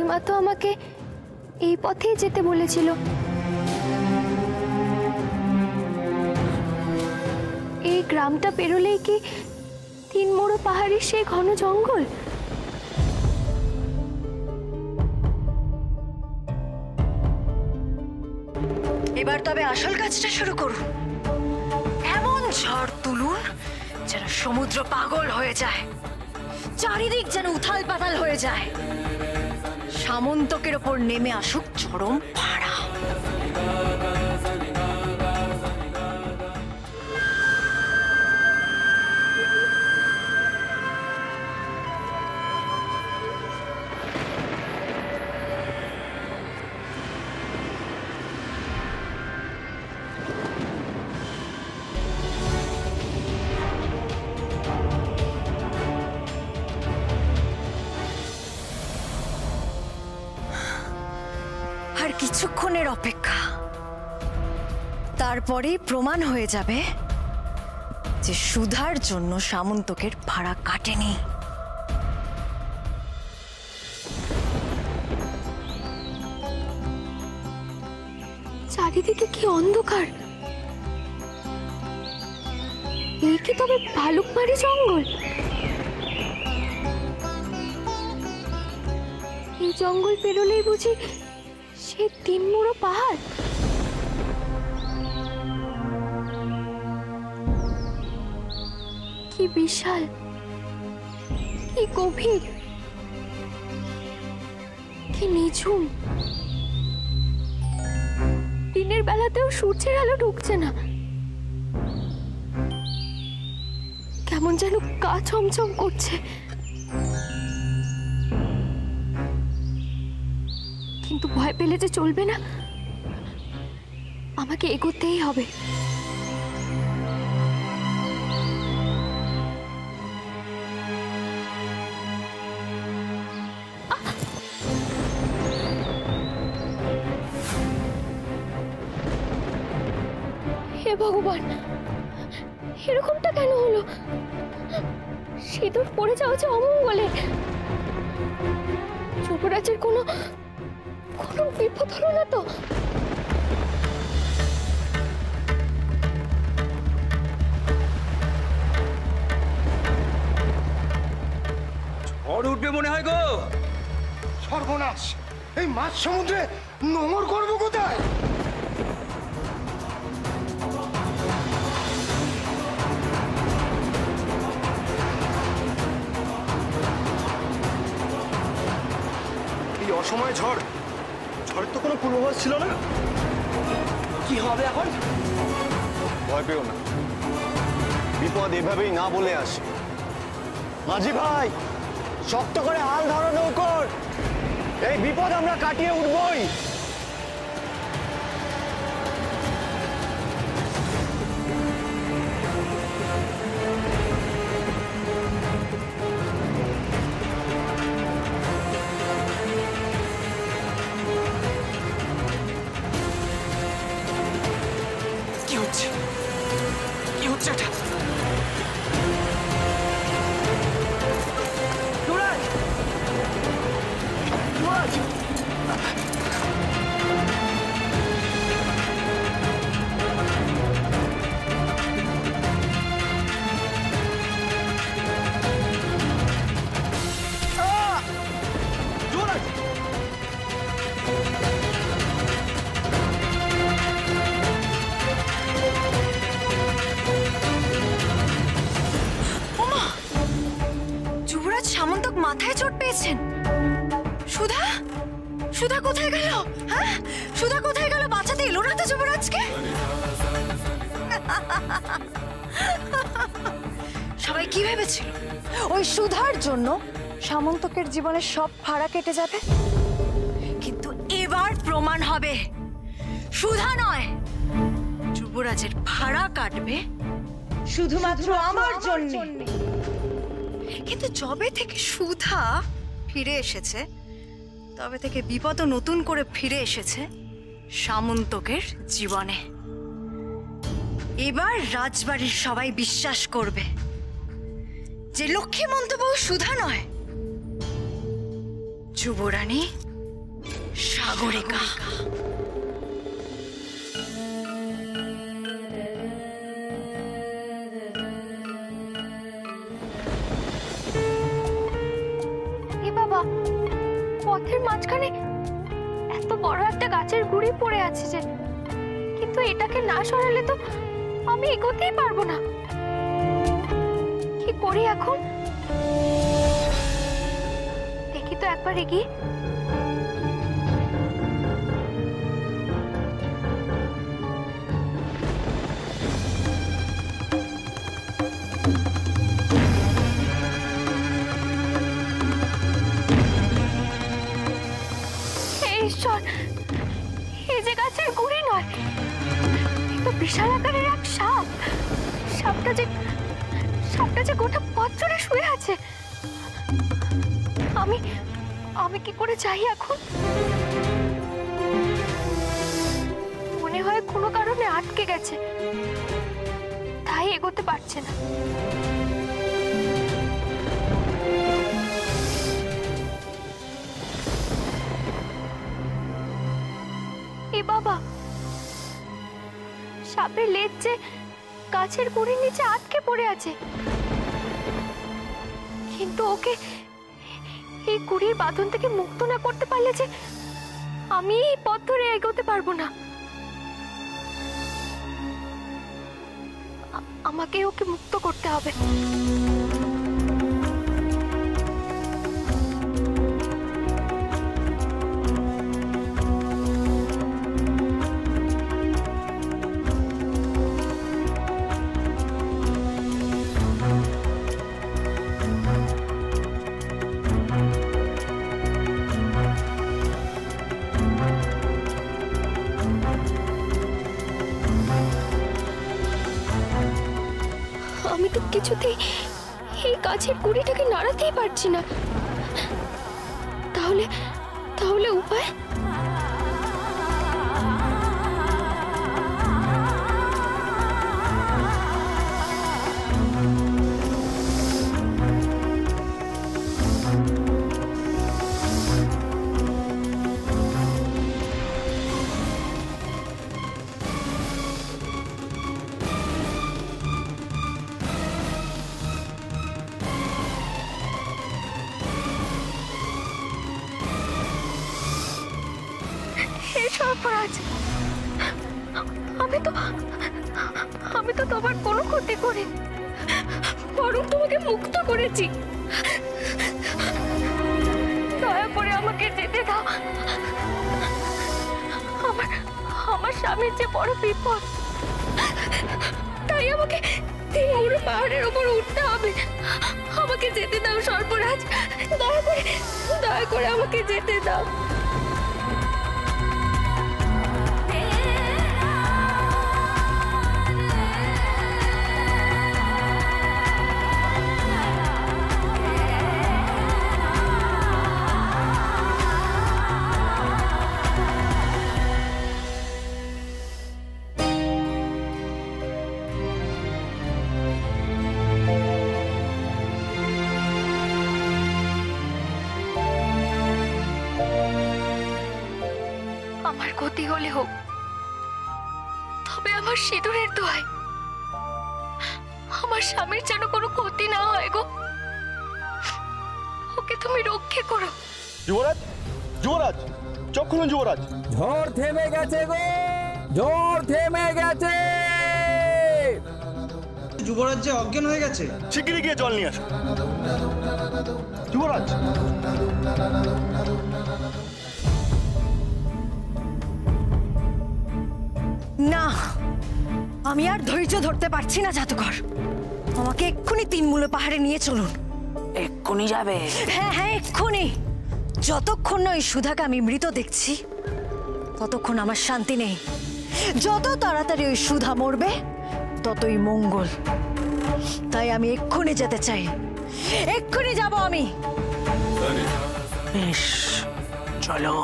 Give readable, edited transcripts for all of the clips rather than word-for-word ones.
মা তো আমাকে এই পথেই যেতে বলেছিল। এই গ্রামটা পেরোলেই কি 3 মোড়ো পাহাড়ি সেই ঘন জঙ্গল? এবার তবে আসল কাজটা শুরু করুন। এমন ঝড় তুলুন যেন সমুদ্র পাগল হয়ে যায়, চারিদিক যেন উথাল পাতাল হয়ে যায়, সামন্তকের ওপর নেমে আসুক চরম ভাড়া। আর কিছুক্ষণের অপেক্ষা, তারপরেই প্রমাণ হয়ে যাবে যে সুধার জন্য সামন্তকের ভাড়া কাটেনি। চারিদিকে কি অন্ধকার! এই কি তবে ভালুকমারি জঙ্গল? এই জঙ্গল পেরোলেই বুঝি সে 3 মোড়ো পাহাড়। কি বিশাল, কি গভীর, কি নিঝুম! দিনের বেলাতেও সূর্যের আলো ঢুকছে না, কেমন যেন গা ছমছম করছে। কিন্তু ভয় পেলে যে চলবে না, আমাকে এগোতেই হবে। হে ভগবান, এরকমটা কেন হলো? সিঁদুর পড়ে যাওয়া যে অমঙ্গলে। যুবরাজের কোনো বিপদ হলো না তো? ঝড় উঠবে মনে হয় গো। সর্বনাশ! এই মাছ সমুদ্রে নোঙর করবো কোথায়? এই অসময়ে ঝড়, ঝড়ের তো কোনো পূর্বাভাস ছিল না। কি হবে এখন? ভয় পেও না, বিপদ এভাবেই না বলে আসে। মাঝি ভাই, শক্ত করে হাল ধরো নৌকর, এই বিপদ আমরা কাটিয়ে উঠবই। কি হচ্ছে? কি হচ্ছে এটা? যুবরাজ! যুবরাজ! যুবরাজ! যুবরাজ সামন্তক মাথায় চোট পেয়েছেন। সুধা, সুধা কোথায় গেল? হ্যাঁ, সুধা কোথায় গেল? বাঁচাতে এলো না তো যুবরাজকে? সবাই কি ভেবেছিল ওই সুধার জন্য সামন্তকের জীবনের সব ফাড়া কেটে যাবে? কিন্তু এবার প্রমাণ হবে সুধা নয়, যুবরাজের ভাড়া কাটবে শুধুমাত্র আমার জন্য। কিন্তু যবে থেকে সুধা ফিরে এসেছে, তবে থেকে বিপদ নতুন করে ফিরে এসেছে সামন্তকের জীবনে। এবার রাজবাড়ির সবাই বিশ্বাস করবে যে লক্ষ্মীমন্ত বউ সুধা নয়, যুবরানী সাগরিকা। এ বাবা, পথের মাঝখানে এত বড় একটা গাছের গুঁড়ি পড়ে আছে যে, কিন্তু এটাকে না সরালে তো আমি এগোতেই পারবো না। কি করি এখন? দেখি তো একবার এগিয়ে। ঈশ্বর, এই যে গাছের গুঁড়ি নয়, এ তো বিশাল আকারের এক সাপ। সাপটা যে গোটা পথ জুড়ে শুয়ে আছে। আমি কি করে যাই এখন? মনে হয় কোনো কারণে আটকে গেছে, তাই এগোতে পারছে না। এ বাবা, সাপের লেজ যে গাছের গুঁড়ির নিচে আটকে পড়ে আছে, কিন্তু ওকে এই গুঁড়ির বাঁধন থেকে মুক্ত না করতে পারলে যে আমি এই পথ ধরে এগোতে পারবো না। আমাকে ওকে মুক্ত করতে হবে। আমি তো কিছুতেই এই গাছের গুঁড়িটাকে নাড়াতেই পারছি না। তাহলে উপায়? সর্বরাজ, আমি তো তোমার কোনো ক্ষতি করিনি, বরং তোমাকে মুক্ত করেছি। দয়া করে আমাকে যেতে দাও। আমার স্বামীর যে বড় বিপদ, তাই আমাকে তিনমুড় পাহাড়ের ওপর উঠতে হবে। আমাকে যেতে দাও সর্বরাজ, দয়া করে আমাকে যেতে দাও। আমার ক্ষতি হলে হোক, তবে আমার সিঁদুরের দোহাই, আমার স্বামীর যেন কোনো ক্ষতি না হয় গো। ওকে তুমি রক্ষে করো। যুবরাজ, যুবরাজ, চোখ খুলুন যুবরাজ। ঝড় থেমে গেছে গো, ঝড় থেমে গেছে। যুবরাজ যে অজ্ঞান হয়ে গেছে। শিগগিরই গিয়ে জল নিয়ে আসো যুবরাজ। না, আমি আর ধৈর্য ধরতে পারছি না জাদুকর। আমাকে এক্ষুনি তিনমূল পাহাড়ে নিয়ে চলুন। এক্ষুনি যাবে? হ্যাঁ, এক্ষুনি। যতক্ষণ না ওই সুধাকে আমি মৃত দেখছি, ততক্ষণ আমার শান্তি নেই। যত তাড়াতাড়ি ওই সুধা মরবে, ততই মঙ্গল। তাই আমি এক্ষুনি যেতে চাই, এক্ষুনি যাব আমি। বেশ, চলো।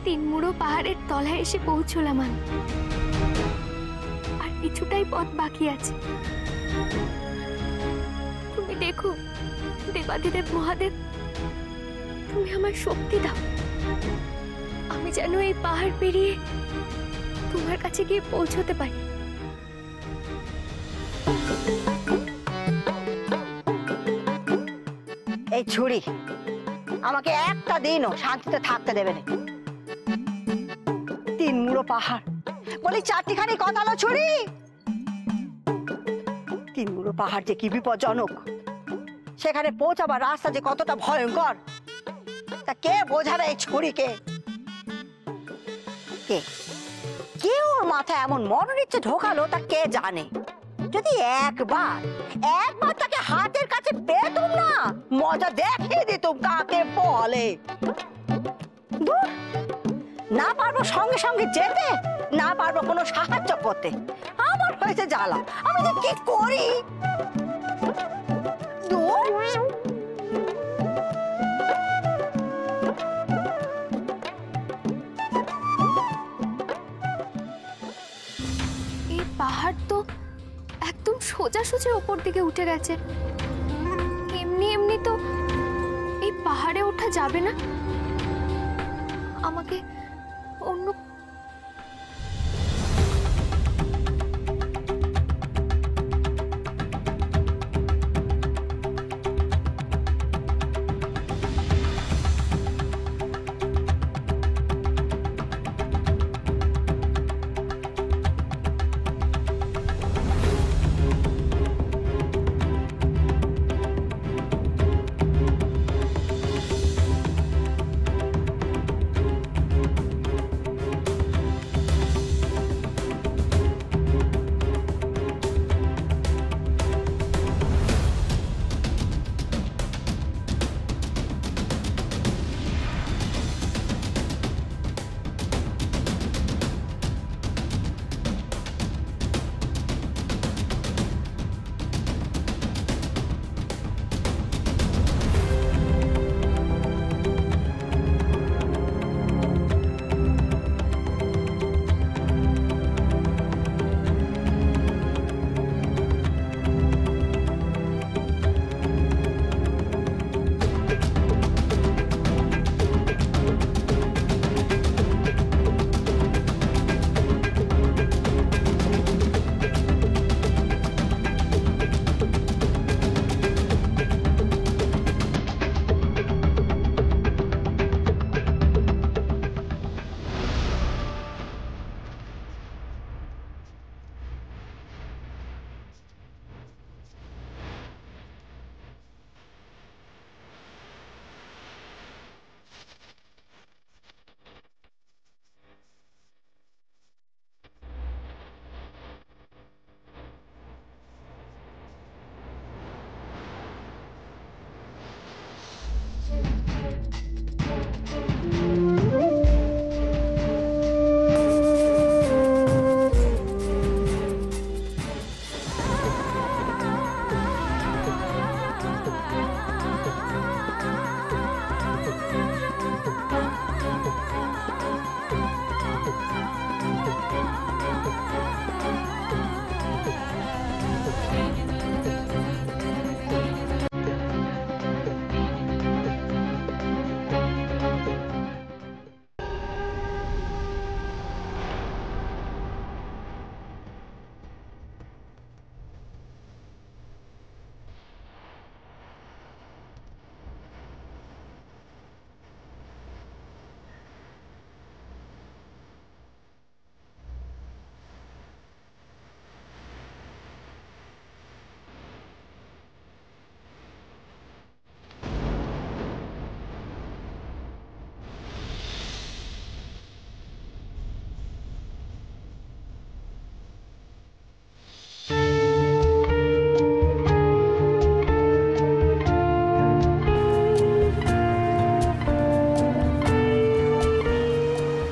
তিনমুড়ো পাহাড়ের তলায় এসে পৌঁছলাম আমি। আর কিছুটাই পথ বাকি আছে। তুমি দেখো দেবাদিদেব মহাদেব, তুমি আমার শক্তি দাও, আমি যেন এই পাহাড় পেরিয়ে তোমার কাছে গিয়ে পৌঁছতে পারি। এই ছুরি আমাকে একটা দিনও শান্তিতে থাকতে দেবে না। তিনমুড়ো পাহাড় বলি, চারটিখানি কথা হলো ছুরি। তিনমুড়ো পাহাড় যে কি বিপজ্জনক, সেখানে পৌঁছাবার রাস্তা যে কতটা ভয়ঙ্কর, তা কে বোঝাবে এই ছুরিকে? কে কে ওর মাথায় এমন মরণ ইচ্ছে ঢোকালো তা কে জানে। যদি একবার তাকে হাতের কাছে পেতুম না, মজা দেখিয়ে দিতুম কাকে বলে। দূর, না পারবো সঙ্গে সঙ্গে যেতে, না পারবো কোনো সাহায্য করতে। আমার হয়েছে জ্বালা, আমি যে কি করি। দূর, এই পাহাড় তো একদম সোজাসুজি ওপর দিকে উঠে গেছে। এমনি এমনি তো এই পাহাড়ে ওঠা যাবে না, আমাকে অন্য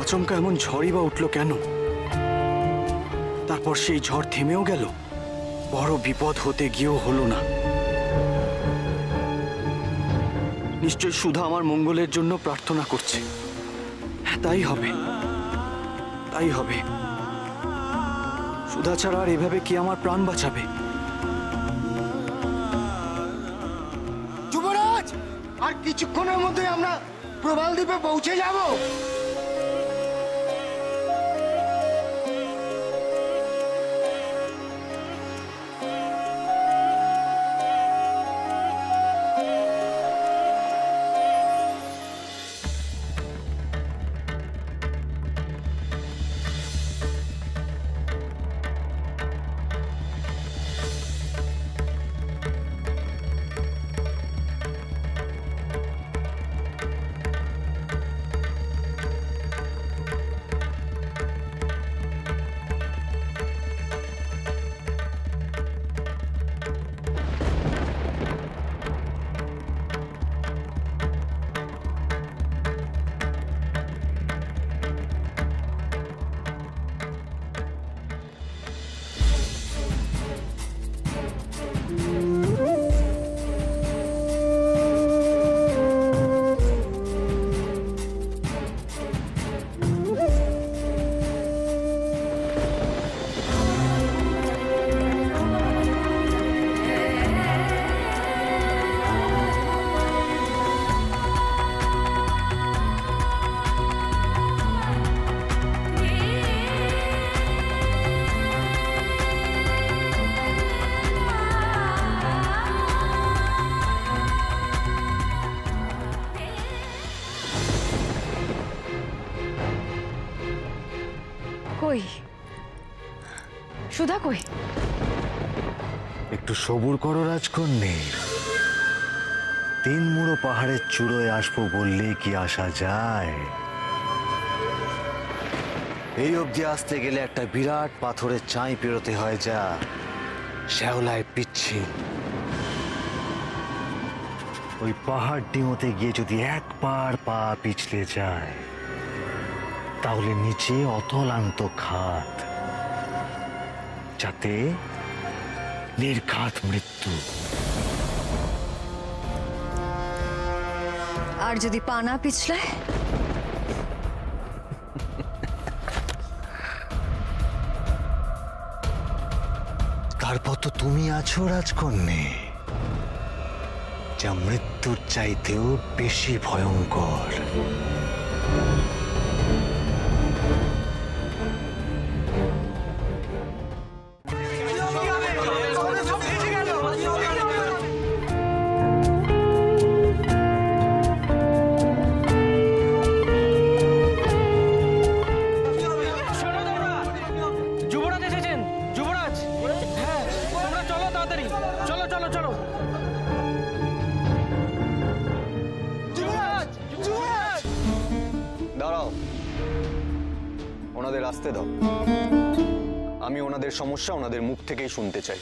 আচমকা এমন ঝড়ই বা উঠলো কেন? তারপর সেই ঝড় থেমেও গেল, বড় বিপদ হতে গিয়েও হলো না। নিশ্চয় সুধা আমার মঙ্গলের জন্য প্রার্থনা করছে। তাই হবে, তাই হবে। সুধা ছাড়া আর এভাবে কি আমার প্রাণ বাঁচাবে? যুবরাজ, আর কিছুক্ষণের মধ্যে আমরা প্রবাল দ্বীপে পৌঁছে যাব। কই সুধা, কই? একটু সবুর করো রাজকন্যে। 3 মুড়ো পাহাড়ের চূড়োয় আসবো বললে কি আসা যায়? এই অবধি আসতে গেলে একটা বিরাট পাথরের চাই পেরোতে হয়, যা শ্যাওলায় পিচ্ছিল। ওই পাহাড় ডিঙোতে গিয়ে যদি একবার পা পিছলে যায়, তাহলে নিচে অতলান্ত খাত, যাতে নির্ঘাত মৃত্যু। আর যদি পা না পিছলে? তারপর তো তুমি আছো রাজকন্যে, যা মৃত্যুর চাইতেও বেশি ভয়ঙ্কর। যুবরাজ এসেছেন, যুবরাজ। হ্যাঁ, তোমরা চলো তাড়াতাড়ি, চলো চলো চলো। যুবরাজ, যুবরাজ! দাঁড়াও, ওনাদের আসতে দাও। আমি ওনাদের সমস্যা ওনাদের মুখ থেকেই শুনতে চাই।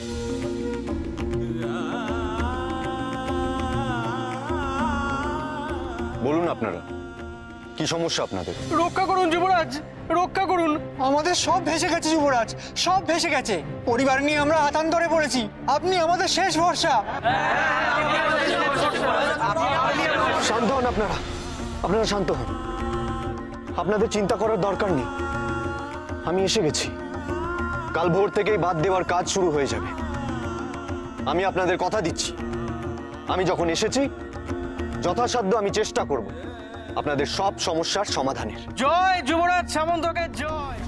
বলুন আপনারা, কি সমস্যা আপনাদের? রক্ষা করুন যুবরাজ, রক্ষা করুন। আমাদের সব ভেসে গেছে যুবরাজ, সব ভেসে গেছে। পরিবার নিয়ে আমরা আতান্তরে পড়েছি, আপনি আমাদের শেষ ভরসা। শান্ত হন আপনারা, আপনারা শান্ত হন। আপনাদের চিন্তা করার দরকার নেই, আমি এসে গেছি। কাল ভোর থেকেই বাদ দেওয়ার কাজ শুরু হয়ে যাবে। আমি আপনাদের কথা দিচ্ছি, আমি যখন এসেছি যথাসাধ্য আমি চেষ্টা করব আপনাদের সব সমস্যার সমাধানের। জয় যুবরাজ সামন্তকে জয়।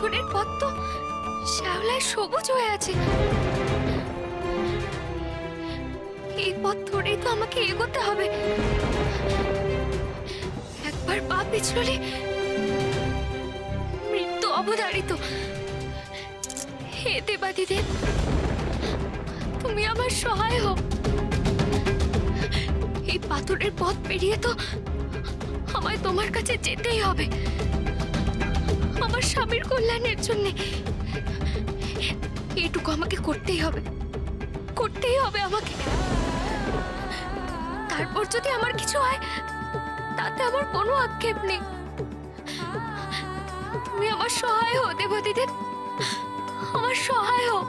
পাথরের পথ তো শ্যাওলায় সবুজ হয়ে আছে। এই পথ ধরেই তো আমাকে এগোতে হবে। একবার পা পিছলে মৃত্যু অবধারিত। হে দেবাদিদেব, তুমি আমার সহায় হও। এই পাথরের পথ পেরিয়ে তো আমায় তোমার কাছে যেতেই হবে, আমার স্বামীর কল্যাণের জন্য। এইটুকু আমাকে করতেই হবে, করতেই হবে আমাকে। তারপর যদি আমার কিছু হয় তাতে আমার কোনো আক্ষেপ নেই। তুমি আমার সহায় হও দেবাদিদেব, আমার সহায় হও।